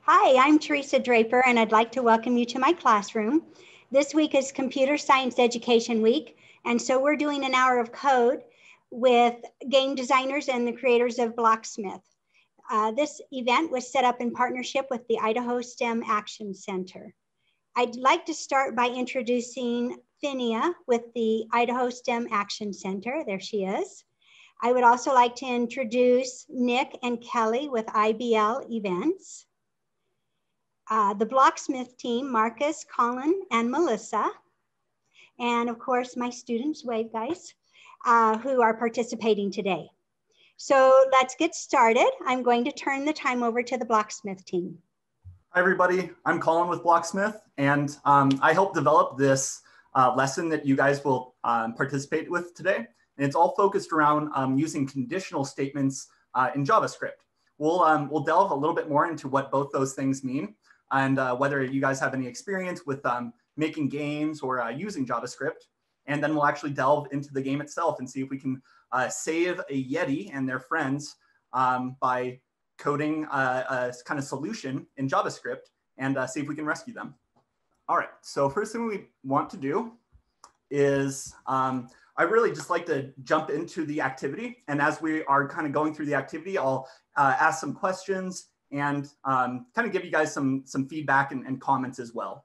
Hi, I'm Teresa Draper, and I'd like to welcome you to my classroom. This week is Computer Science Education Week, and so we're doing an hour of code with game designers and the creators of Blocksmith. This event was set up in partnership with the Idaho STEM Action Center. I'd like to start by introducing Phinia with the Idaho STEM Action Center. There she is. I would also like to introduce Nick and Kelly with IBL Events. The Blocksmith team, Marcus, Colin, and Melissa. And of course, my students, wave guys, who are participating today. So let's get started. I'm going to turn the time over to the Blocksmith team. Hi, everybody. I'm Colin with Blocksmith, and I helped develop this lesson that you guys will participate with today. And it's all focused around using conditional statements in JavaScript. We'll delve a little bit more into what both those things mean, and whether you guys have any experience with making games or using JavaScript. And then we'll actually delve into the game itself and see if we can save a Yeti and their friends by coding a kind of solution in JavaScript and see if we can rescue them. All right, so first thing we want to do is I really just like to jump into the activity. And as we are kind of going through the activity, I'll ask some questions and kind of give you guys some feedback and comments as well.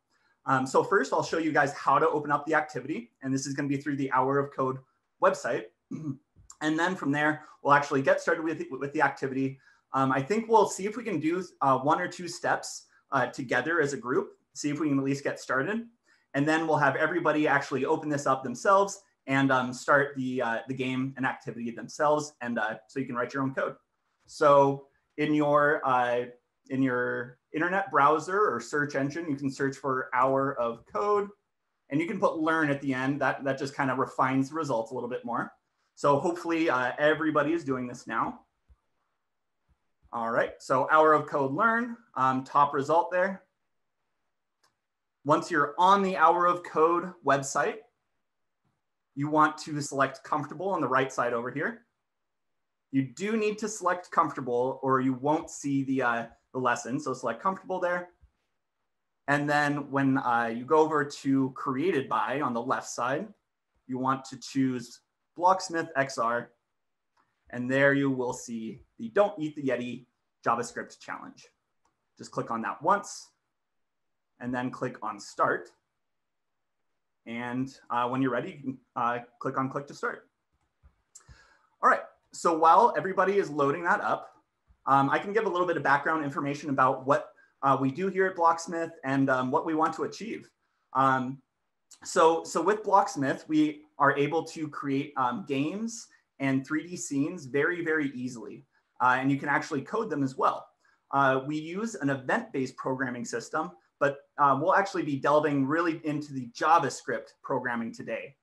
So first, I'll show you guys how to open up the activity. And this is going to be through the Hour of Code website. And then from there, we'll actually get started with the activity. I think we'll see if we can do 1 or 2 steps together as a group, see if we can at least get started. And then we'll have everybody actually open this up themselves and start the game and activity themselves. And so you can write your own code. So in your internet browser or search engine, you can search for Hour of Code, and you can put learn at the end. That just kind of refines the results a little bit more. So hopefully everybody is doing this now. All right, so Hour of Code learn, top result there. Once you're on the Hour of Code website, you want to select comfortable on the right side over here. You do need to select comfortable or you won't see the lesson. So select comfortable there. And then when you go over to created by on the left side, you want to choose Blocksmith XR. And there you will see the Don't Eat the Yeti JavaScript challenge. Just click on that once and then click on start. And when you're ready, you can click to start. All right. So while everybody is loading that up, I can give a little bit of background information about what we do here at Blocksmith and what we want to achieve. So with Blocksmith, we are able to create games and 3D scenes very, very easily. And you can actually code them as well. We use an event-based programming system, but we'll actually be delving really into the JavaScript programming today.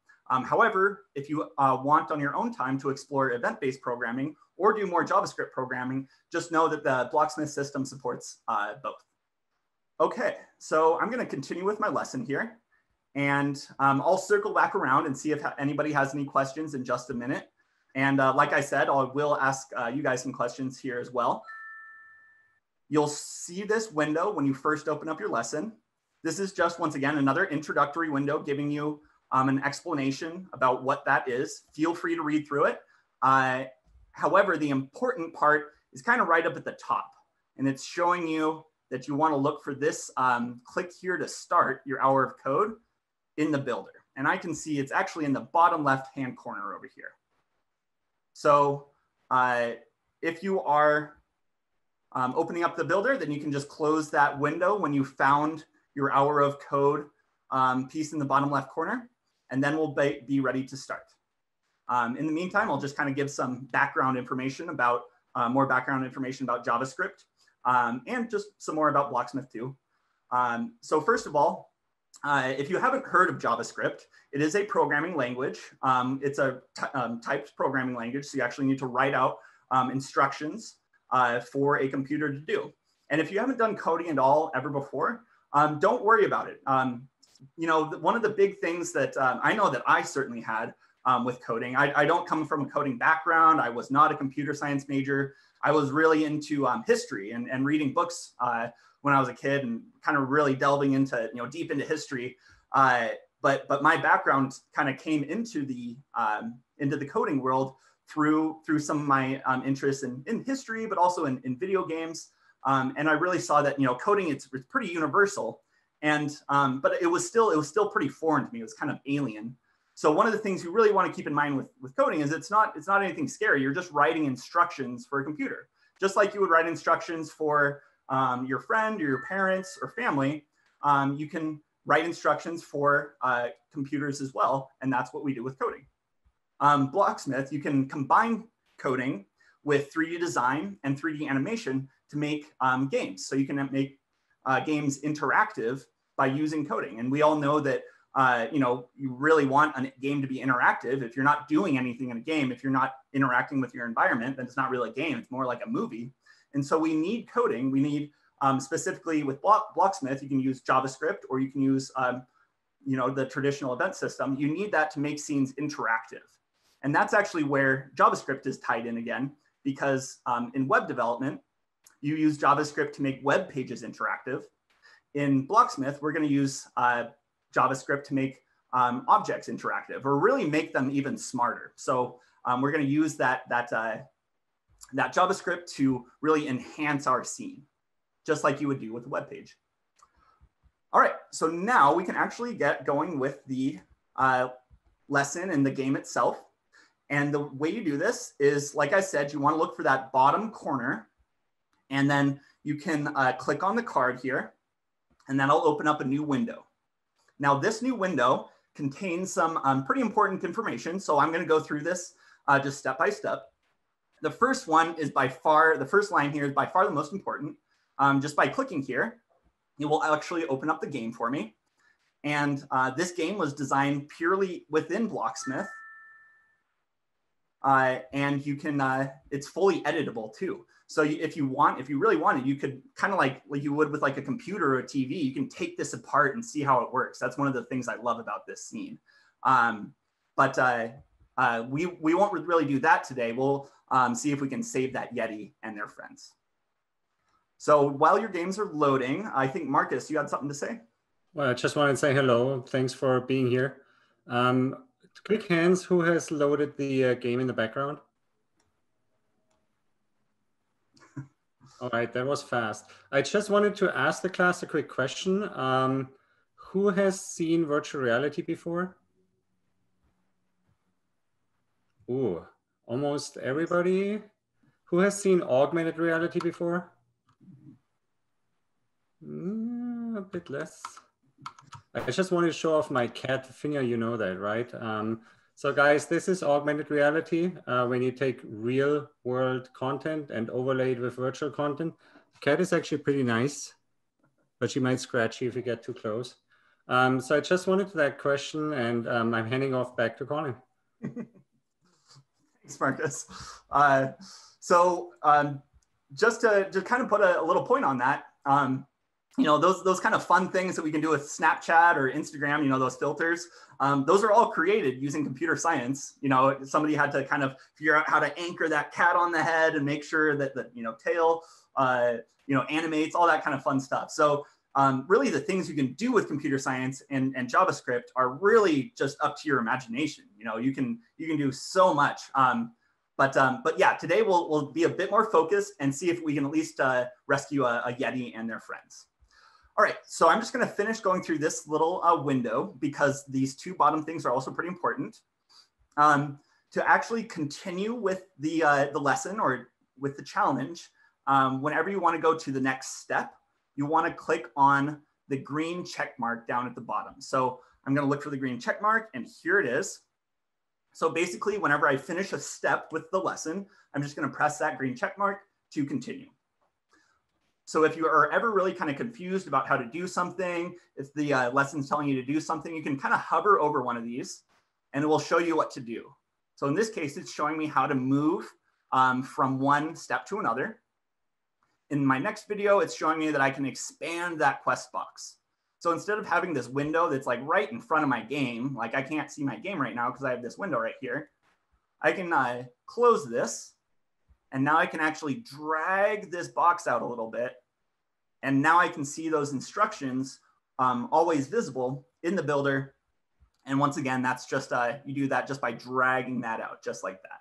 However, if you want on your own time to explore event-based programming or do more JavaScript programming, just know that the Blocksmith system supports both. Okay, so I'm going to continue with my lesson here. And I'll circle back around and see if anybody has any questions in just a minute. And like I said, I will ask you guys some questions here as well. You'll see this window when you first open up your lesson. This is just, once again, another introductory window giving you an explanation about what that is. Feel free to read through it. However, the important part is kind of right up at the top. And it's showing you that you want to look for this, click here to start your Hour of Code in the builder. And I can see it's actually in the bottom left-hand corner over here. So if you are opening up the builder, then you can just close that window when you found your Hour of Code piece in the bottom left corner, and then we'll be ready to start. In the meantime, I'll just kind of give some background information about, more background information about JavaScript, and just some more about Blocksmith too. So first of all, if you haven't heard of JavaScript, it is a programming language. It's a typed programming language, so you actually need to write out instructions for a computer to do. And if you haven't done coding at all ever before, don't worry about it. You know, one of the big things that I know that I certainly had with coding. I don't come from a coding background. I was not a computer science major. I was really into history and reading books when I was a kid and kind of really delving into, deep into history. But my background kind of came into the coding world through some of my interests in history, but also in video games. And I really saw that, coding, it's pretty universal. And, but it was still pretty foreign to me. It was kind of alien. So one of the things you really want to keep in mind with coding is it's not anything scary. You're just writing instructions for a computer, just like you would write instructions for your friend or your parents or family. You can write instructions for computers as well. And that's what we do with coding. Blocksmith, you can combine coding with 3D design and 3D animation to make games. So you can make games interactive by using coding. And we all know that you really want a game to be interactive. If you're not doing anything in a game, if you're not interacting with your environment, then it's not really a game. It's more like a movie. And so we need coding. We need specifically with Blocksmith, you can use JavaScript or you can use the traditional event system. You need that to make scenes interactive. And that's actually where JavaScript is tied in again, because in web development, you use JavaScript to make web pages interactive. In Blocksmith, we're going to use JavaScript to make objects interactive, or really make them even smarter. So we're going to use that JavaScript to really enhance our scene, just like you would do with a web page. All right, so now we can actually get going with the lesson and the game itself. And the way you do this is, like I said, you want to look for that bottom corner, and then you can click on the card here, and that'll open up a new window. Now, this new window contains some pretty important information. So I'm going to go through this just step by step. The first one is by far, the first line here is by far the most important. Just by clicking here, it will actually open up the game for me. And this game was designed purely within Blocksmith. And you can, it's fully editable too. So if you really wanted, you could kind of like you would with like a computer or a TV, you can take this apart and see how it works. That's one of the things I love about this scene. But we won't really do that today. We'll see if we can save that Yeti and their friends. So while your games are loading, I think Marcus, you had something to say? Well, I just wanted to say hello. Thanks for being here. Quick hands, who has loaded the game in the background? All right, that was fast. I just wanted to ask the class a quick question. Who has seen virtual reality before? Ooh, almost everybody. Who has seen augmented reality before? A bit less. I just wanted to show off my cat, Finja, you know that, right? So guys, this is augmented reality. When you take real world content and overlay it with virtual content. The cat is actually pretty nice, but she might scratch you if you get too close. So I just wanted to that question, and I'm handing off back to Colin. Thanks, Marcus. Just to kind of put a little point on that, those kind of fun things that we can do with Snapchat or Instagram, those filters, those are all created using computer science. Somebody had to kind of figure out how to anchor that cat on the head and make sure that the tail, animates, all that kind of fun stuff. So really the things you can do with computer science and JavaScript are really just up to your imagination. You can do so much. But yeah, today we'll be a bit more focused and see if we can at least rescue a Yeti and their friends. All right, so I'm just going to finish going through this little window because these two bottom things are also pretty important. To actually continue with the lesson or with the challenge, whenever you want to go to the next step, you want to click on the green check mark down at the bottom. So I'm going to look for the green check mark, and here it is. So basically, whenever I finish a step with the lesson, I'm just going to press that green check mark to continue. So if you are ever really kind of confused about how to do something, if the lesson's telling you to do something, you can kind of hover over one of these and it will show you what to do. So in this case, it's showing me how to move from one step to another. In my next video, it's showing me that I can expand that quest box. So instead of having this window that's like right in front of my game, like I can't see my game right now because I have this window right here, I can close this, and now I can actually drag this box out a little bit. And now I can see those instructions always visible in the builder. And once again, that's just, you do that just by dragging that out, just like that.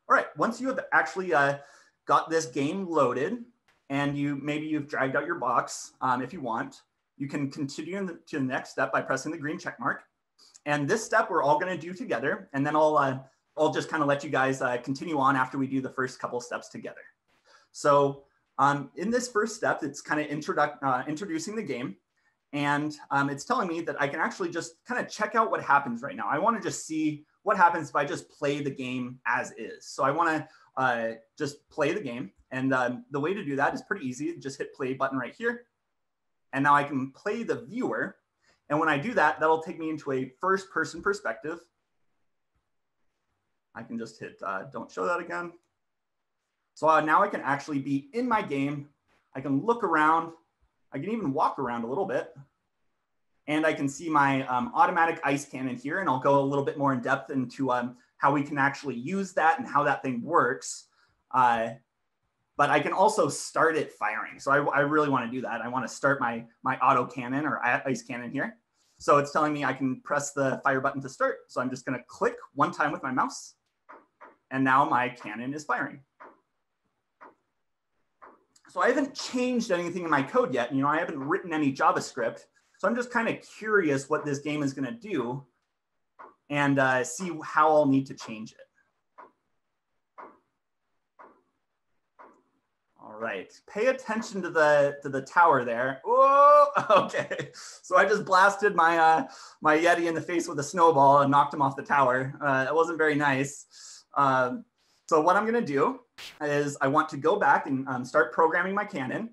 All right, once you have actually got this game loaded, and maybe you've dragged out your box, if you want, you can continue to the next step by pressing the green check mark. And this step we're all gonna do together, and then I'll just kind of let you guys continue on after we do the first couple steps together. So in this first step, it's kind of introducing the game. And it's telling me that I can actually just kind of check out what happens right now. I want to just see what happens if I just play the game as is. So I want to just play the game. And the way to do that is pretty easy. Just hit play button right here. And now I can play the viewer. And when I do that, that'll take me into a first person perspective. I can just hit don't show that again. So now I can actually be in my game. I can look around. I can even walk around a little bit. And I can see my automatic ice cannon here. And I'll go a little bit more in depth into how we can actually use that and how that thing works. But I can also start it firing. So I really want to do that. I want to start my auto cannon or ice cannon here. So it's telling me I can press the fire button to start. So I'm just going to click one time with my mouse. And now my cannon is firing. So I haven't changed anything in my code yet. You know, I haven't written any JavaScript. So I'm just kind of curious what this game is going to do and see how I'll need to change it. All right, pay attention to the tower there. Oh, okay. So I just blasted my my Yeti in the face with a snowball and knocked him off the tower. It wasn't very nice. So what I'm going to do is I want to go back and start programming my cannon.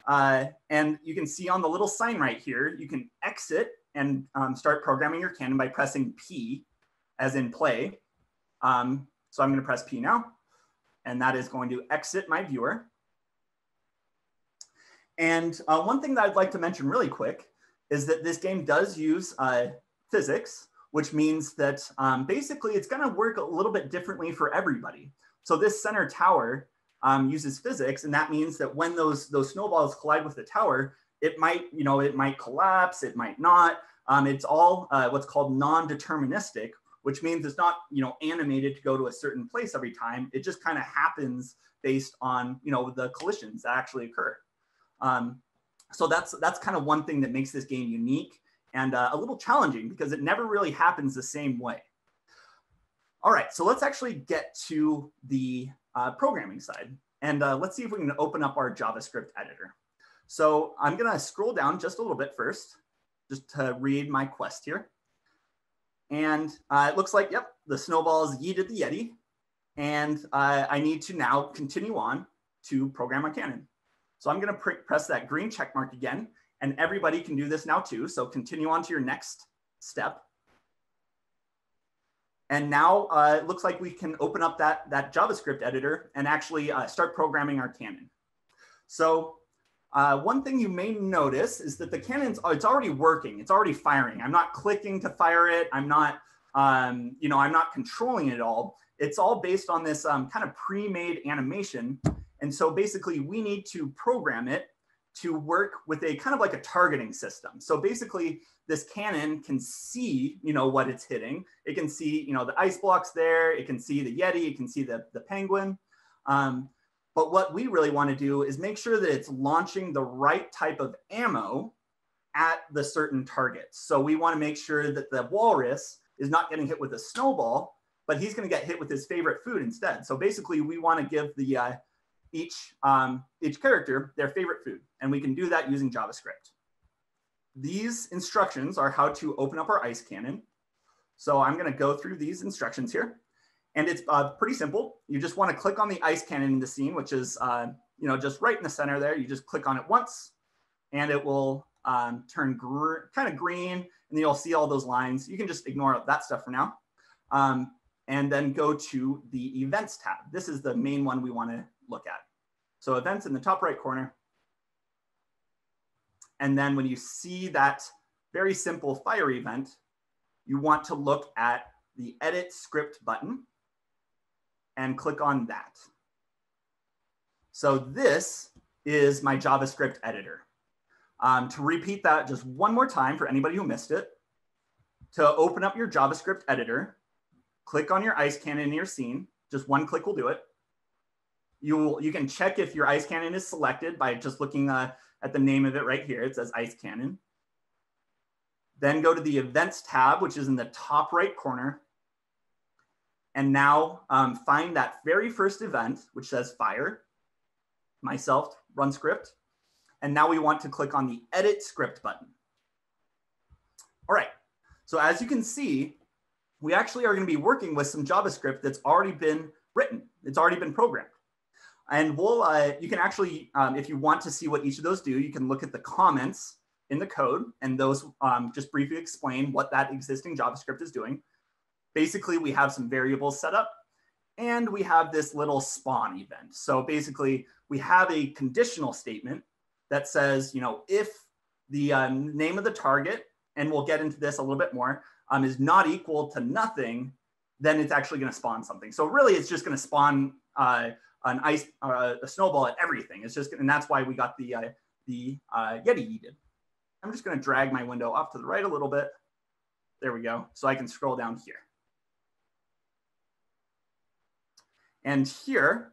And you can see on the little sign right here, you can exit and start programming your cannon by pressing P, as in play. So I'm going to press P now, and that is going to exit my viewer. And one thing that I'd like to mention really quick is that this game does use physics, which means that basically it's going to work a little bit differently for everybody. So this center tower uses physics, and that means that when those snowballs collide with the tower, it might collapse, it might not. It's all what's called non-deterministic, which means it's not animated to go to a certain place every time. It just kind of happens based on the collisions that actually occur. So that's kind of one thing that makes this game unique and a little challenging because it never really happens the same way. All right, so let's actually get to the programming side. And let's see if we can open up our JavaScript editor. So I'm gonna scroll down just a little bit first, just to read my quest here. And it looks like, yep, the snowballs yeeted the Yeti. And I need to now continue on to program my cannon. So I'm gonna press that green check mark again, and everybody can do this now too. So continue on to your next step. And now it looks like we can open up that JavaScript editor and actually start programming our cannon. So one thing you may notice is that the cannon's, it's already working. It's already firing. I'm not clicking to fire it. I'm not, I'm not controlling it at all. It's all based on this kind of pre-made animation. And so basically we need to program it to work with a kind of like a targeting system. So basically this cannon can see, what it's hitting. It can see, the ice blocks there. It can see the Yeti. It can see the penguin. But what we really want to do is make sure that it's launching the right type of ammo at the certain targets. So we want to make sure that the walrus is not getting hit with a snowball, but he's going to get hit with his favorite food instead. So basically we want to give the each character their favorite food, and we can do that using JavaScript. These instructions are how to open up our ice cannon. So I'm going to go through these instructions here, and it's pretty simple. You just want to click on the ice cannon in the scene, which is just right in the center there. You just click on it once, and it will turn kind of green, and then you'll see all those lines. You can just ignore that stuff for now, and then go to the events tab. This is the main one we want to look at. So events in the top right corner. And then when you see that very simple fire event, you want to look at the edit script button and click on that. So this is my JavaScript editor. To repeat that just one more time for anybody who missed it, to open up your JavaScript editor, click on your ice cannon in your scene. Just one click will do it. You can check if your ice cannon is selected by just looking at the name of it right here. It says ice cannon. Then go to the events tab, which is in the top right corner. And now find that very first event, which says fire, myself, run script. And now we want to click on the edit script button. All right, so as you can see, we actually are going to be working with some JavaScript that's already been written. It's already been programmed. And you can actually, if you want to see what each of those do, you can look at the comments in the code, and those just briefly explain what that existing JavaScript is doing. Basically, we have some variables set up, and we have this little spawn event. So basically, we have a conditional statement that says, if the name of the target, and we'll get into this a little bit more, is not equal to nothing, then it's actually going to spawn something. So really, it's just going to spawn a snowball at everything. It's just, and that's why we got the Yeti yeeted. I'm just going to drag my window off to the right a little bit. There we go. So I can scroll down here. And here,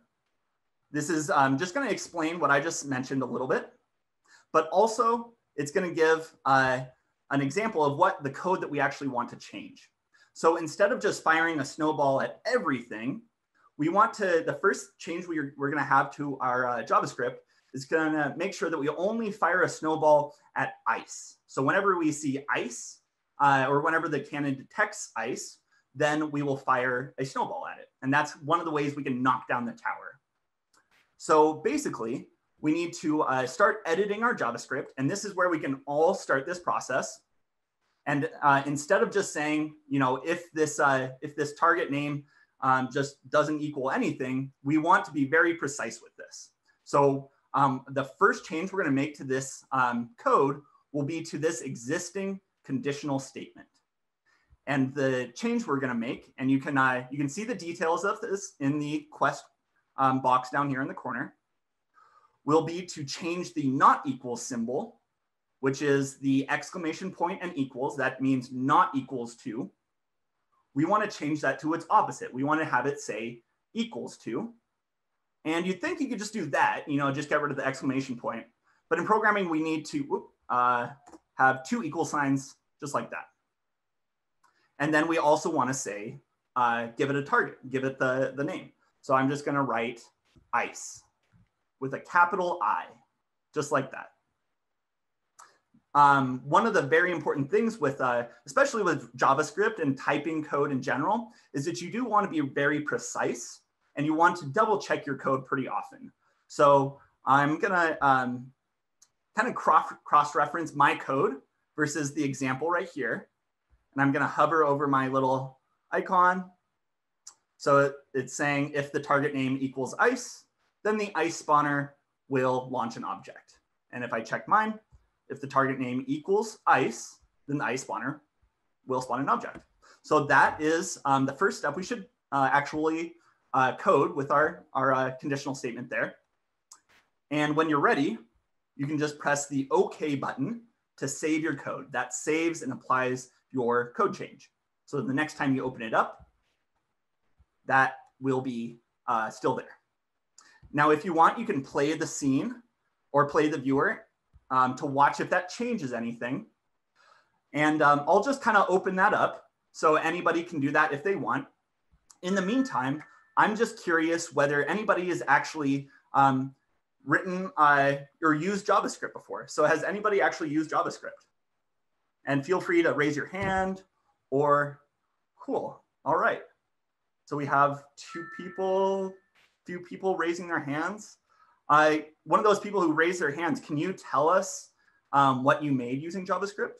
this is just going to explain what I just mentioned a little bit, but also it's going to give an example of what the code that we actually want to change. So instead of just firing a snowball at everything, we want to, the first change we're going to have to our JavaScript is going to make sure that we only fire a snowball at ice. So whenever we see ice, or whenever the cannon detects ice, then we will fire a snowball at it. And that's one of the ways we can knock down the tower. So basically, we need to start editing our JavaScript. And this is where we can all start this process. And instead of just saying, if this target name just doesn't equal anything, we want to be very precise with this. So the first change we're going to make to this code will be to this existing conditional statement. And the change we're going to make, and you can see the details of this in the quest box down here in the corner, will be to change the not equals symbol, which is the exclamation point and equals. That means not equals to. We want to change that to its opposite. We want to have it say equals to. And you'd think you could just do that, just get rid of the exclamation point. But in programming, we need to have two equal signs just like that. And then we also want to say, give it a target, give it the name. So I'm just going to write ice with a capital I, just like that. One of the very important things with, especially with JavaScript and typing code in general, is that you do want to be very precise and you want to double check your code pretty often. So I'm gonna kind of cross-reference my code versus the example right here. And I'm gonna hover over my little icon. So it's saying if the target name equals ice, then the ice spawner will launch an object. And if I check mine, if the target name equals ice, then the ice spawner will spawn an object. So that is the first step. We should actually code with our conditional statement there. And when you're ready, you can just press the OK button to save your code. That saves and applies your code change. So the next time you open it up, that will be still there. Now, if you want, you can play the scene or play the viewer to watch if that changes anything. And I'll just kind of open that up so anybody can do that if they want. In the meantime, I'm just curious whether anybody has actually written or used JavaScript before. So has anybody actually used JavaScript? And feel free to raise your hand or, cool, all right. So we have few people raising their hands. One of those people who raised their hands, can you tell us what you made using JavaScript?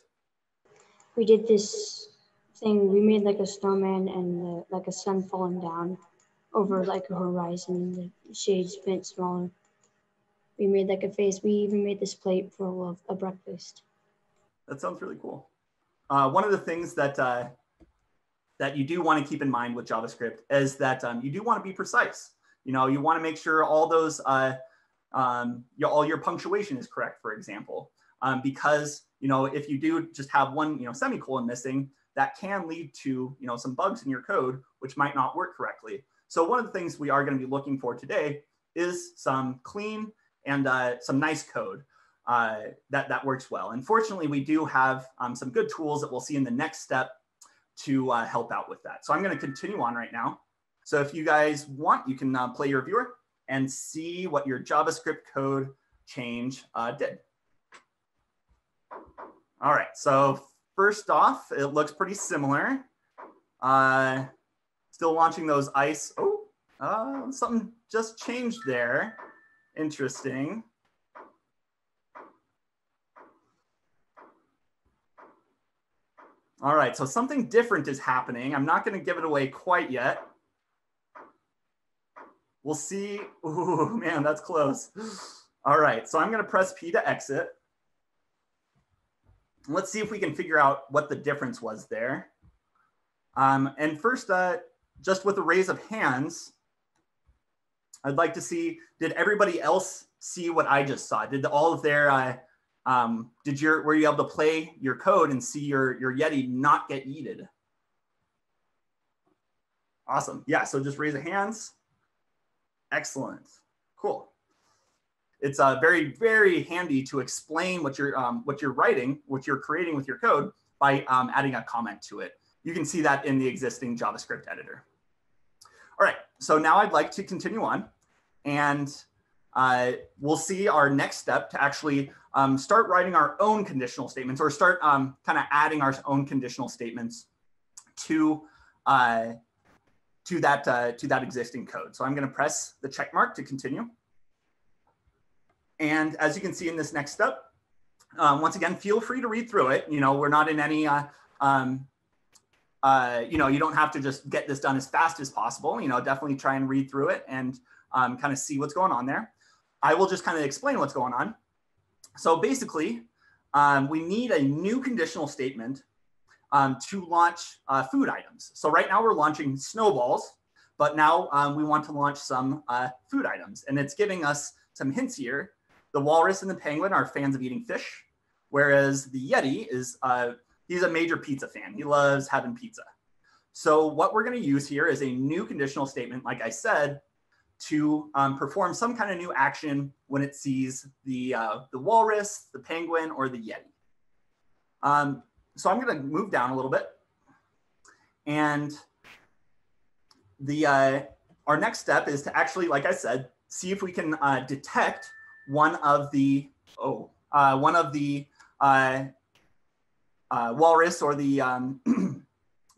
We did this thing, we made like a snowman and like a sun falling down over like a horizon, the shades bent smaller. we made like a face. We even made this plate full of a breakfast. That sounds really cool. One of the things that that you do want to keep in mind with JavaScript is that you do want to be precise. You know, you want to make sure all those all your punctuation is correct, for example, because you know, if you do just have one semicolon missing, that can lead to some bugs in your code which might not work correctly. So one of the things we are going to be looking for today is some clean and some nice code that works well. And fortunately, we do have some good tools that we'll see in the next step to help out with that. So I'm going to continue on right now. So if you guys want, you can play your viewer and see what your JavaScript code change did. All right, so first off, it looks pretty similar. Still launching those ice. Oh, something just changed there. Interesting. All right, so something different is happening. I'm not going to give it away quite yet. We'll see. Ooh, man, that's close. All right, so I'm going to press P to exit. Let's see if we can figure out what the difference was there. And first, just with a raise of hands, I'd like to see, did everybody else see what I just saw? Did all of their, were you able to play your code and see your Yeti not get yeeted? Awesome. Yeah, so just raise the hands. Excellent. Cool. It's very, very handy to explain what you're writing, what you're creating with your code by adding a comment to it. You can see that in the existing JavaScript editor. All right, so now I'd like to continue on, and we'll see our next step to actually start writing our own conditional statements, or start kind of adding our own conditional statements to that existing code. So I'm going to press the check mark to continue. And as you can see in this next step, once again, feel free to read through it. You know, we're not in any, you don't have to just get this done as fast as possible. You know, definitely try and read through it and kind of see what's going on there. I will just kind of explain what's going on. So basically, we need a new conditional statement to launch food items. So right now we're launching snowballs, but now we want to launch some food items. And it's giving us some hints here. The walrus and the penguin are fans of eating fish, whereas the Yeti is, he's a major pizza fan. He loves having pizza. So what we're going to use here is a new conditional statement, like I said, to perform some kind of new action when it sees the walrus, the penguin, or the Yeti. So I'm going to move down a little bit. And our next step is to actually, like I said, see if we can detect one of the walrus or the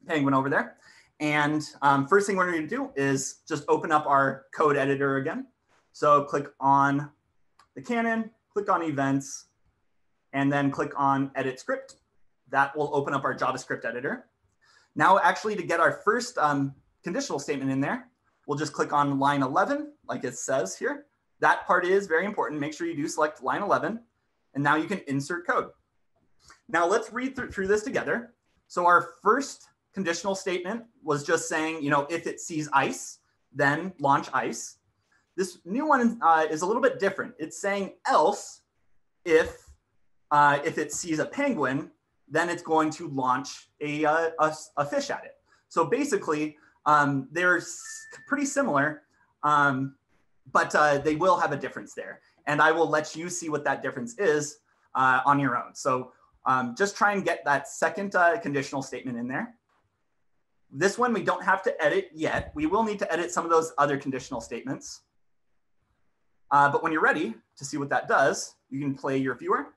penguin over there. And first thing we're going to do is just open up our code editor again. So click on the cannon, click on events, and then click on edit script. That will open up our JavaScript editor. Now, actually, to get our first conditional statement in there, we'll just click on line 11, like it says here. That part is very important. Make sure you do select line 11. And now you can insert code. Now let's read through this together. So our first conditional statement was just saying, if it sees ice, then launch ice. This new one is a little bit different. It's saying else, if it sees a penguin, then it's going to launch a fish at it. So basically, they're pretty similar, but they will have a difference there. And I will let you see what that difference is on your own. So just try and get that second conditional statement in there. This one we don't have to edit yet. We will need to edit some of those other conditional statements. But when you're ready to see what that does, you can play your viewer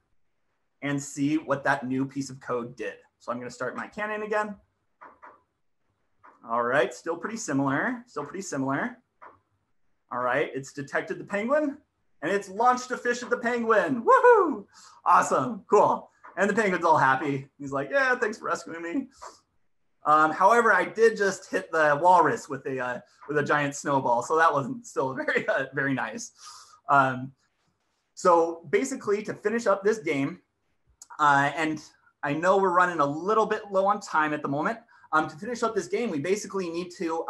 and see what that new piece of code did. So I'm going to start my cannon again. All right, still pretty similar, All right, it's detected the penguin and it's launched a fish at the penguin. Woohoo! Awesome, cool. And the penguin's all happy. He's like, yeah, thanks for rescuing me. However, I did just hit the walrus with a giant snowball, so that wasn't still very very nice. So basically, to finish up this game, and I know we're running a little bit low on time at the moment. To finish up this game, we basically need to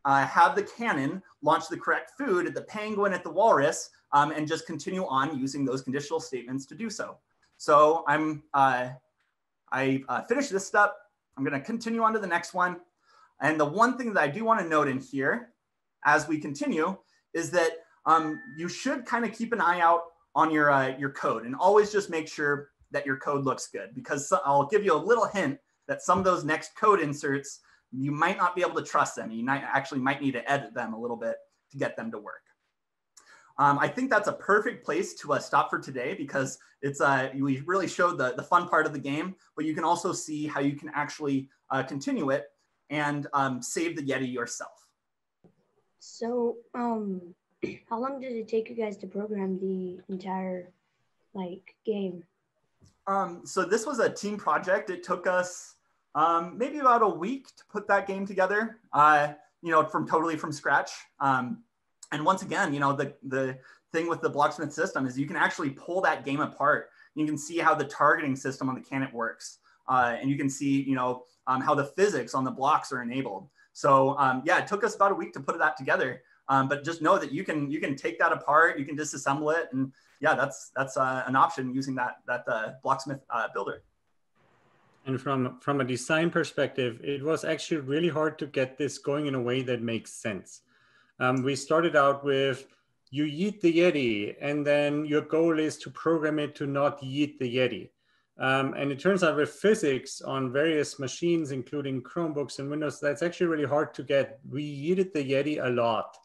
have the cannon launch the correct food at the penguin, at the walrus, and just continue on using those conditional statements to do so. So I finished this step. I'm going to continue on to the next one. And the one thing that I do want to note in here as we continue is that you should kind of keep an eye out on your code and always just make sure that your code looks good, because I'll give you a little hint that some of those next code inserts, you might not be able to trust them. You might need to edit them a little bit to get them to work. I think that's a perfect place to stop for today, because we really showed the fun part of the game, but you can also see how you can actually continue it and save the Yeti yourself. So how long did it take you guys to program the entire game? So this was a team project. It took us maybe about a week to put that game together, totally from scratch. And once again, the thing with the Blocksmith system is you can actually pull that game apart. You can see how the targeting system on the cannon works. And you can see, how the physics on the blocks are enabled. So yeah, it took us about a week to put that together. But just know that you can take that apart, you can disassemble it, and yeah, that's an option using that Blocksmith builder. And from a design perspective, it was actually really hard to get this going in a way that makes sense. We started out with, you yeet the Yeti, and then your goal is to program it to not yeet the Yeti. And it turns out with physics on various machines, including Chromebooks and Windows, that's actually really hard to get. We yeeted the Yeti a lot.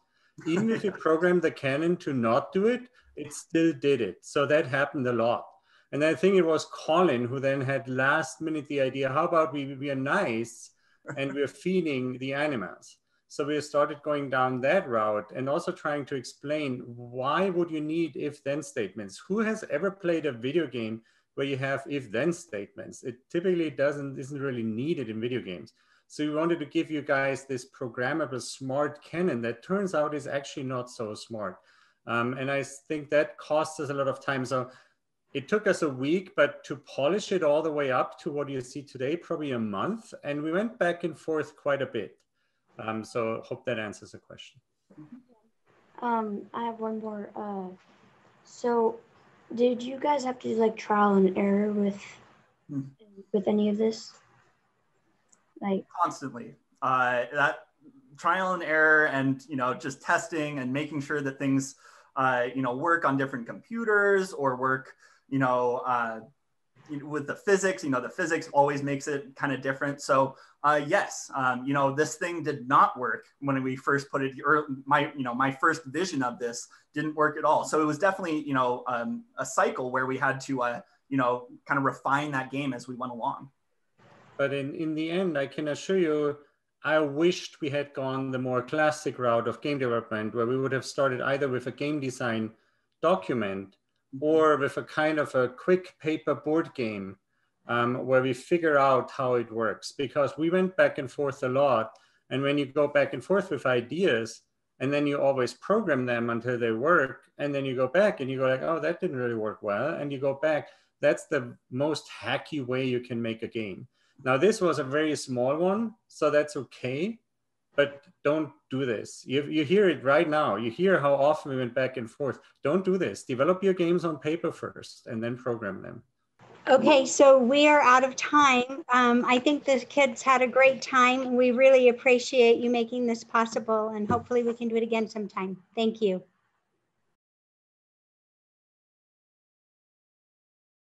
Even if you programmed the cannon to not do it, it still did it. So that happened a lot. And I think it was Colin who then had last minute the idea, how about we are nice and we're feeding the animals. So we started going down that route and also trying to explain, why would you need if-then statements? Who has ever played a video game where you have if-then statements? It typically isn't really needed in video games. So we wanted to give you guys this programmable smart cannon that turns out is actually not so smart. And I think that cost us a lot of time. So it took us a week, but to polish it all the way up to what you see today, probably a month. And we went back and forth quite a bit. So hope that answers the question. I have one more. So did you guys have to do trial and error with any of this? Constantly. That trial and error and, just testing and making sure that things, work on different computers or work, with the physics, the physics always makes it kind of different. So yes, this thing did not work when we first put it, or my first vision of this didn't work at all. So it was definitely, a cycle where we had to, kind of refine that game as we went along. But in the end, I can assure you, I wished we had gone the more classic route of game development, where we would have started either with a game design document or with a kind of a quick paper board game where we figure out how it works. Because we went back and forth a lot. And when you go back and forth with ideas, and then you always program them until they work, and then you go back and you go oh, that didn't really work well. And you go back. That's the most hacky way you can make a game. Now, this was a very small one, so that's okay, but don't do this. You hear it right now. You hear how often we went back and forth. Don't do this. Develop your games on paper first and then program them. Okay, so we are out of time. I think the kids had a great time. We really appreciate you making this possible, and hopefully we can do it again sometime. Thank you.